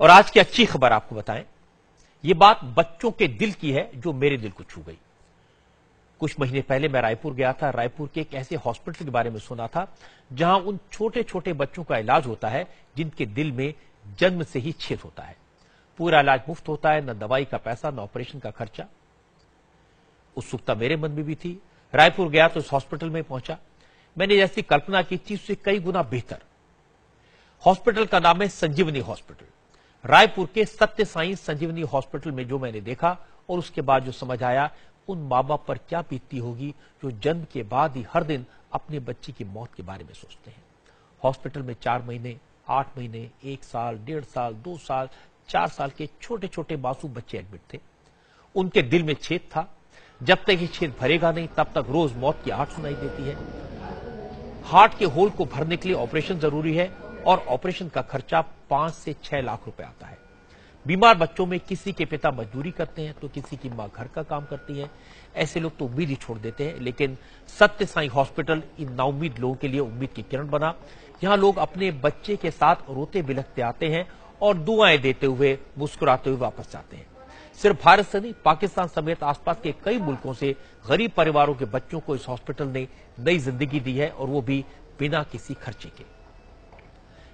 और आज की अच्छी खबर आपको बताएं, ये बात बच्चों के दिल की है जो मेरे दिल को छू गई। कुछ महीने पहले मैं रायपुर गया था। रायपुर के एक ऐसे हॉस्पिटल के बारे में सुना था जहां उन छोटे छोटे बच्चों का इलाज होता है जिनके दिल में जन्म से ही छेद होता है। पूरा इलाज मुफ्त होता है, न दवाई का पैसा, न ऑपरेशन का खर्चा। उत्सुकता मेरे मन में भी थी। रायपुर गया तो इस हॉस्पिटल में पहुंचा। मैंने जैसी कल्पना की थी उससे कई गुना बेहतर। हॉस्पिटल का नाम है संजीवनी हॉस्पिटल। रायपुर के सत्य साई संजीवनी हॉस्पिटल में जो मैंने देखा और उसके बाद जो समझ आया, उन मां बाप पर क्या बीतती होगी जो जन्म के बाद ही हर दिन अपने बच्चे की मौत के बारे में सोचते हैं। हॉस्पिटल में 4 महीने, 8 महीने, 1 साल, 1.5 साल, 2 साल, 4 साल के छोटे छोटे मासूम बच्चे एडमिट थे। उनके दिल में छेद था। जब तक ये छेद भरेगा नहीं तब तक रोज मौत की आहट सुनाई देती है। हार्ट के होल को भरने के लिए ऑपरेशन जरूरी है और ऑपरेशन का खर्चा 5 से 6 लाख रुपए आता है। बीमार बच्चों में किसी के पिता मजदूरी करते हैं तो किसी की मां घर का काम करती है। ऐसे लोग तो उम्मीद ही छोड़ देते हैं, लेकिन सत्य साई हॉस्पिटल इन नाउम्मीद लोगों के लिए उम्मीद की किरण बना। यहां लोग अपने बच्चे के साथ रोते बिलखते आते हैं और दुआएं देते हुए, मुस्कुराते हुए वापस जाते हैं। सिर्फ भारत से नहीं, पाकिस्तान समेत आसपास के कई मुल्कों से गरीब परिवारों के बच्चों को इस हॉस्पिटल ने नई जिंदगी दी है, और वो भी बिना किसी खर्चे के।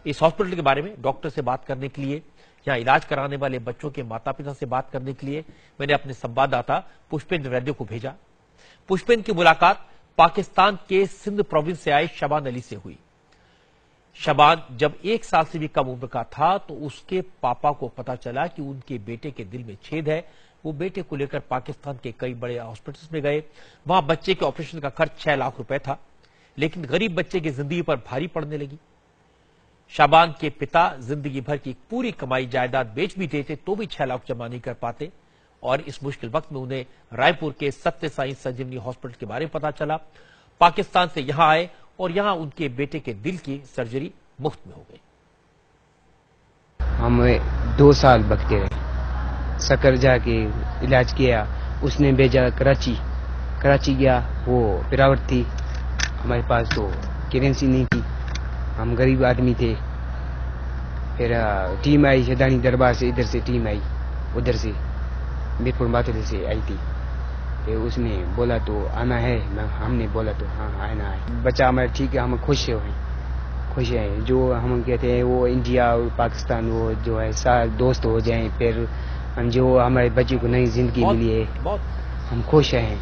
इस हॉस्पिटल के बारे में डॉक्टर से बात करने के लिए, यहां इलाज कराने वाले बच्चों के माता पिता से बात करने के लिए मैंने अपने संवाददाता पुष्पेंद्र वैद्य को भेजा। पुष्पेंद्र की मुलाकात पाकिस्तान के सिंध प्रोविंस से आए शबान अली से हुई। शबान जब 1 साल से भी कम उम्र का था तो उसके पापा को पता चला कि उनके बेटे के दिल में छेद है। वो बेटे को लेकर पाकिस्तान के कई बड़े हॉस्पिटल्स में गए। वहां बच्चे के ऑपरेशन का खर्च 6 लाख रुपए था, लेकिन गरीब बच्चे की जिंदगी पर भारी पड़ने लगी। शाबान के पिता जिंदगी भर की पूरी कमाई जायदाद बेच भी देते तो भी 6 लाख जमा नहीं कर पाते, और इस मुश्किल वक्त में उन्हें रायपुर के सत्य साई संजीवनी हॉस्पिटल के बारे में पता चला। पाकिस्तान से यहां आए और यहां उनके बेटे के दिल की सर्जरी मुफ्त में हो गई। हम 2 साल भगते रहे, सकर जाके इलाज किया। उसने भेजा कराची गया। वो पिरावट थी, हमारे पास तो करेंसी नहीं थी, हम गरीब आदमी थे। फिर टीम आई शदानी दरबार से, इधर से टीम आई, उधर से मीरपुर माथुर से आई थी। फिर उसने बोला तो आना है, हमने बोला तो हाँ आना है। बच्चा हमारा ठीक है, हम खुश हैं। जो हम कहते हैं वो इंडिया और पाकिस्तान वो जो है सारे दोस्त हो जाएं, फिर हम जो हमारे बच्चे को नई जिंदगी मिली है, हम खुश हैं।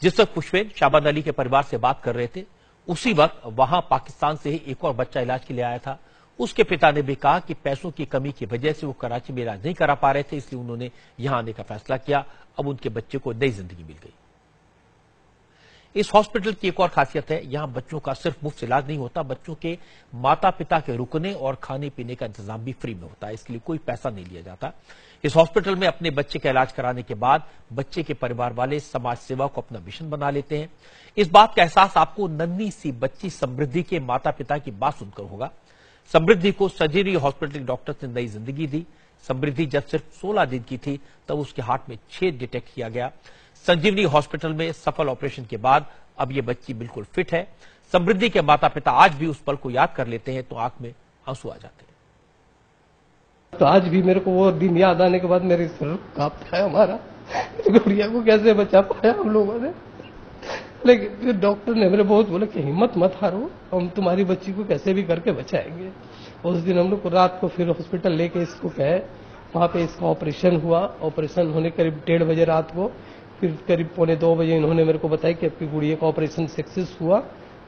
जिस वक्त पुष्पेंद्र शाबान अली के परिवार से बात कर रहे थे, उसी वक्त वहां पाकिस्तान से ही एक और बच्चा इलाज के लिए आया था। उसके पिता ने भी कहा कि पैसों की कमी की वजह से वो कराची में इलाज नहीं करा पा रहे थे, इसलिए उन्होंने यहां आने का फैसला किया। अब उनके बच्चे को नई जिंदगी मिल गई। इस हॉस्पिटल की एक और खासियत है, यहां बच्चों का सिर्फ मुफ्त इलाज नहीं होता, बच्चों के माता पिता के रुकने और खाने पीने का इंतजाम भी फ्री में होता है। इसके लिए कोई पैसा नहीं लिया जाता। इस हॉस्पिटल में अपने बच्चे का इलाज कराने के बाद बच्चे के परिवार वाले समाज सेवा को अपना मिशन बना लेते हैं। इस बात का एहसास आपको नन्ही सी बच्ची समृद्धि के माता पिता की बात सुनकर होगा। समृद्धि को संजीवनी हॉस्पिटल के डॉक्टर ने नई जिंदगी दी। समृद्धि जब सिर्फ 16 दिन की थी तब उसके हार्ट में छेद डिटेक्ट किया गया। संजीवनी हॉस्पिटल में सफल ऑपरेशन के बाद अब ये बच्ची बिल्कुल फिट है। समृद्धि के माता पिता आज भी उस पल को याद कर लेते हैं तो आंख में आंसू आ जाते हैं। तो आज भी मेरे को वो दिन याद आने के बाद मेरे सर कांपता है। हमारा गुड़िया को कैसे बचा पाया हम लोगों ने। लेकिन फिर डॉक्टर ने मेरे बहुत बोला कि हिम्मत मत हारो, हम तुम्हारी बच्ची को कैसे भी करके बचाएंगे। उस दिन हम लोग को रात को फिर हॉस्पिटल लेके इसको गए। वहां पे इसका ऑपरेशन हुआ। ऑपरेशन होने करीब 1:30 बजे रात को, फिर करीब 1:45 बजे इन्होंने मेरे को बताया कि आपकी गुड़िया का ऑपरेशन सक्सेस हुआ।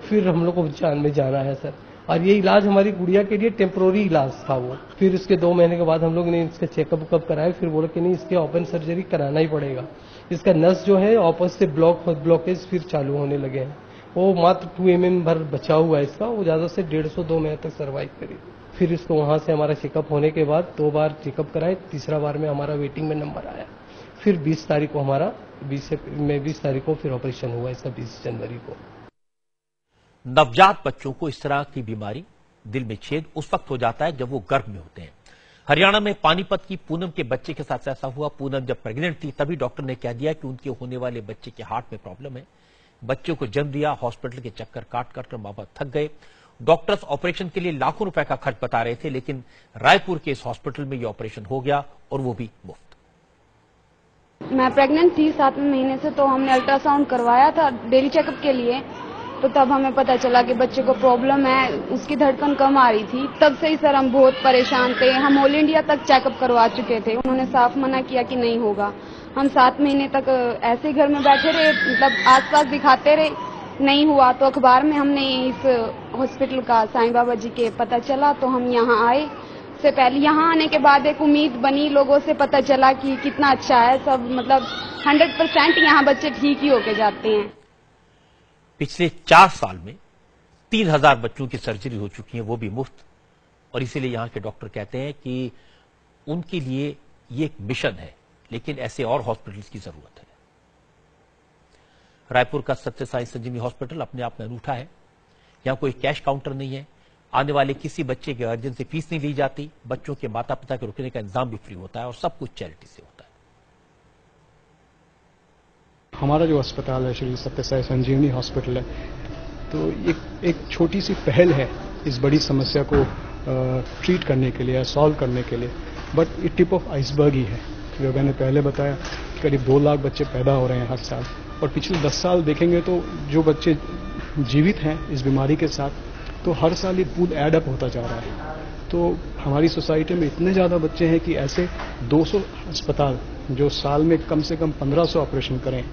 फिर हम लोग को जान में जाना है सर, और ये इलाज हमारी गुड़िया के लिए टेम्पोररी इलाज था वो। फिर इसके 2 महीने के बाद हम लोग ने इसका चेकअप कराया। फिर बोला कि नहीं, इसके ओपन सर्जरी कराना ही पड़ेगा। इसका नस जो है ऑपस से ब्लॉकेज फिर चालू होने लगे हैं। वो मात्र 2 mm भर बचा हुआ है इसका, वो ज्यादा से 150-2 महीने तक सर्वाइव करी। फिर इसको वहां से हमारा चेकअप होने के बाद 2 बार चेकअप कराए। तीसरा बार में हमारा वेटिंग में नंबर आया। फिर 20 तारीख को हमारा 20 तारीख को फिर ऑपरेशन हुआ इसका, 20 जनवरी को। नवजात बच्चों को इस तरह की बीमारी, दिल में छेद, उस वक्त हो जाता है जब वो गर्भ में होते हैं। हरियाणा में पानीपत की पूनम के बच्चे के साथ ऐसा हुआ। पूनम जब प्रेग्नेंट थी तभी डॉक्टर ने कह दिया कि उनके होने वाले बच्चे के हार्ट में प्रॉब्लम है। बच्चे को जन्म दिया। हॉस्पिटल के चक्कर काट कर मां बाप थक गए। डॉक्टर्स ऑपरेशन के लिए लाखों रुपए का खर्च बता रहे थे, लेकिन रायपुर के इस हॉस्पिटल में यह ऑपरेशन हो गया और वो भी मुफ्त। मैं प्रेग्नेंट थी 7वें महीने से, तो हमने अल्ट्रासाउंड करवाया था डेली चेकअप के लिए। तो तब हमें पता चला कि बच्चे को प्रॉब्लम है, उसकी धड़कन कम आ रही थी। तब से ही सर हम बहुत परेशान थे। हम ऑल इंडिया तक चेकअप करवा चुके थे, उन्होंने साफ मना किया कि नहीं होगा। हम 7 महीने तक ऐसे घर में बैठे रहे, मतलब आसपास दिखाते रहे, नहीं हुआ। तो अखबार में हमने इस हॉस्पिटल का साईं बाबा जी के पता चला, तो हम यहाँ आए। से पहले यहाँ आने के बाद एक उम्मीद बनी, लोगों से पता चला कि कितना अच्छा है सब, मतलब 100% यहाँ बच्चे ठीक ही होके जाते हैं। पिछले 4 साल में 3000 बच्चों की सर्जरी हो चुकी है, वो भी मुफ्त। और इसीलिए यहां के डॉक्टर कहते हैं कि उनके लिए ये एक मिशन है, लेकिन ऐसे और हॉस्पिटल्स की जरूरत है। रायपुर का सत्य साई संजीवनी हॉस्पिटल अपने आप में अनूठा है। यहां कोई कैश काउंटर नहीं है, आने वाले किसी बच्चे के गार्जियन से फीस नहीं ली जाती, बच्चों के माता पिता के रुकने का इंतजाम भी फ्री होता है और सब कुछ चैरिटी से होता है। हमारा जो अस्पताल है श्री सत्य साई संजीवनी हॉस्पिटल है, तो एक छोटी सी पहल है इस बड़ी समस्या को ट्रीट करने के लिए, सॉल्व करने के लिए। बट ये टिप ऑफ आइसबर्ग ही है। जो मैंने पहले बताया, करीब 2 लाख बच्चे पैदा हो रहे हैं हर साल, और पिछले 10 साल देखेंगे तो जो बच्चे जीवित हैं इस बीमारी के साथ, तो हर साल ये पूल एड अप होता जा रहा है। तो हमारी सोसाइटी में इतने ज्यादा बच्चे हैं कि ऐसे 200 अस्पताल जो साल में कम से कम 1500 ऑपरेशन करें,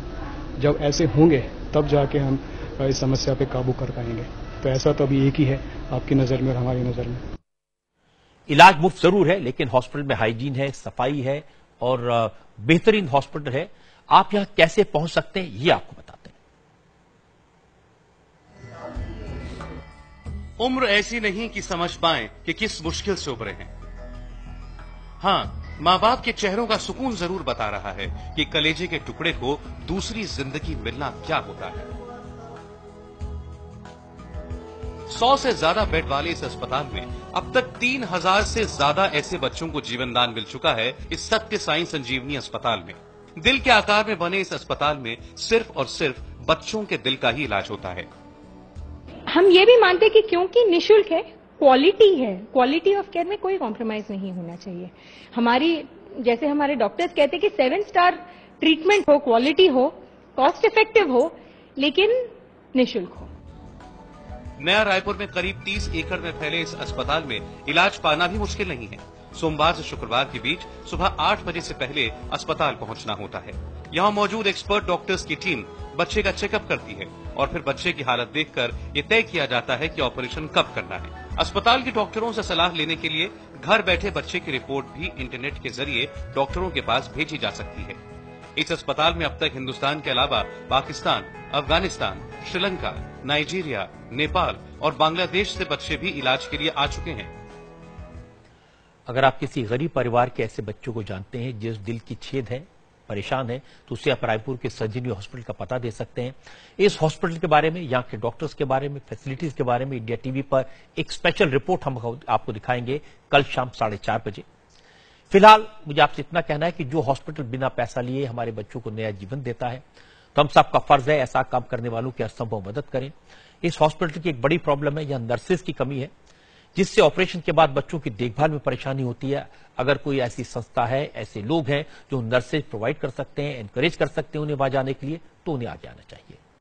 जब ऐसे होंगे तब जाके हम इस समस्या पे काबू कर पाएंगे। तो ऐसा तो अभी एक ही है आपकी नजर में और हमारी नजर में। इलाज मुफ्त जरूर है, लेकिन हॉस्पिटल में हाइजीन है, सफाई है और बेहतरीन हॉस्पिटल है। आप यहां कैसे पहुंच सकते हैं, ये आपको बताते हैं। उम्र ऐसी नहीं कि समझ पाएं कि किस मुश्किल से उभरे हैं। हाँ, माँ बाप के चेहरों का सुकून जरूर बता रहा है कि कलेजे के टुकड़े को दूसरी जिंदगी मिलना क्या होता है। 100 से ज्यादा बेड वाले इस अस्पताल में अब तक 3000 से ज्यादा ऐसे बच्चों को जीवन दान मिल चुका है। इस सत्य साई संजीवनी अस्पताल में दिल के आकार में बने इस अस्पताल में सिर्फ और सिर्फ बच्चों के दिल का ही इलाज होता है। हम ये भी मानते हैं कि क्योंकि निःशुल्क है, क्वालिटी है, क्वालिटी ऑफ केयर में कोई कॉम्प्रोमाइज नहीं होना चाहिए। हमारी जैसे हमारे डॉक्टर्स कहते हैं कि 7 स्टार ट्रीटमेंट हो, क्वालिटी हो, कॉस्ट इफेक्टिव हो, लेकिन निःशुल्क हो। नया रायपुर में करीब 30 एकड़ में फैले इस अस्पताल में इलाज पाना भी मुश्किल नहीं है। सोमवार से शुक्रवार के बीच सुबह 8 बजे से पहले अस्पताल पहुंचना होता है। यहाँ मौजूद एक्सपर्ट डॉक्टर्स की टीम बच्चे का चेकअप करती है और फिर बच्चे की हालत देखकर ये तय किया जाता है कि ऑपरेशन कब करना है। अस्पताल के डॉक्टरों से सलाह लेने के लिए घर बैठे बच्चे की रिपोर्ट भी इंटरनेट के जरिए डॉक्टरों के पास भेजी जा सकती है। इस अस्पताल में अब तक हिंदुस्तान के अलावा पाकिस्तान, अफगानिस्तान, श्रीलंका, नाइजीरिया, नेपाल और बांग्लादेश से बच्चे भी इलाज के लिए आ चुके हैं। अगर आप किसी गरीब परिवार के ऐसे बच्चों को जानते हैं जिस दिल की छेद है, परेशान है, तो उससे आप रायपुर के संजीवनी हॉस्पिटल का पता दे सकते हैं। इस हॉस्पिटल के बारे में, यहाँ के डॉक्टर्स के बारे में, फैसिलिटीज के बारे में इंडिया टीवी पर एक स्पेशल रिपोर्ट हम आपको दिखाएंगे कल शाम 4:30 बजे। फिलहाल मुझे आपसे इतना कहना है कि जो हॉस्पिटल बिना पैसा लिए हमारे बच्चों को नया जीवन देता है, तो हम सबका फर्ज है ऐसा काम करने वालों की असंभव मदद करें। इस हॉस्पिटल की एक बड़ी प्रॉब्लम है, यहां नर्सेज की कमी है, जिससे ऑपरेशन के बाद बच्चों की देखभाल में परेशानी होती है। अगर कोई ऐसी संस्था है, ऐसे लोग हैं जो नर्सेज प्रोवाइड कर सकते हैं, एनकरेज कर सकते हैं उन्हें वहां जाने के लिए, तो उन्हें आगे आना चाहिए।